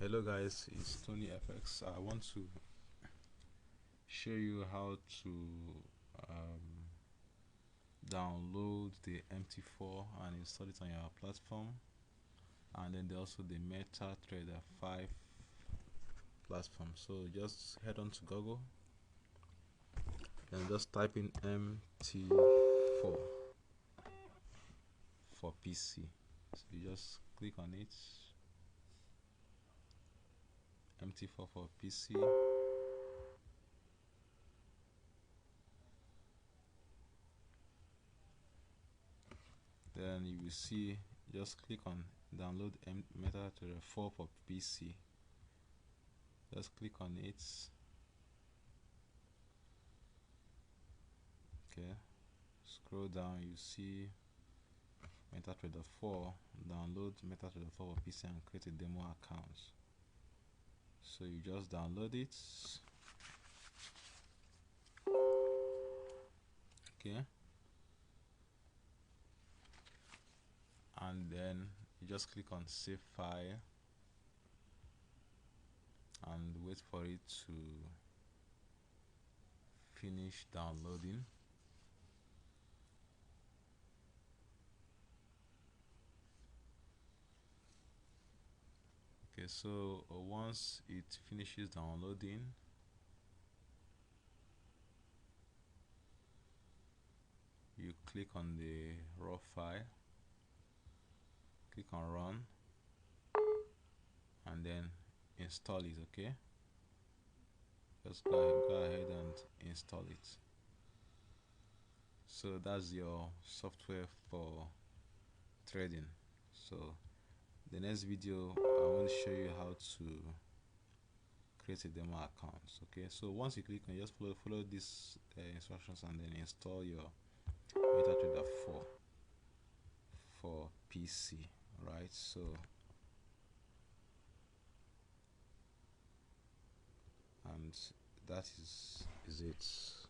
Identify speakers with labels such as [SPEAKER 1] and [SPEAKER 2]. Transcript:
[SPEAKER 1] Hello guys, it's Tony FX. I want to show you how to download the MT4 and install it on your platform, and then also the metatrader4 platform. So just head on to Google and just type in MT4 for PC. So you just click on it, MT4 for PC. Then you will see, just click on download metatrader4 for PC. Just click on it. Okay, scroll down, you see metatrader4. Download metatrader4 for PC and create a demo account. So you just download it. Okay, and then you just click on save file and wait for it to finish downloading. Okay, so once it finishes downloading, you click on the raw file, click on run, and then install it. Okay, just go ahead and install it. So that's your software for trading. So the next video I want to show you how to create a demo account. Okay, so once you click on, just follow these instructions and then install your metatrader4 for PC. Right, so and that is it.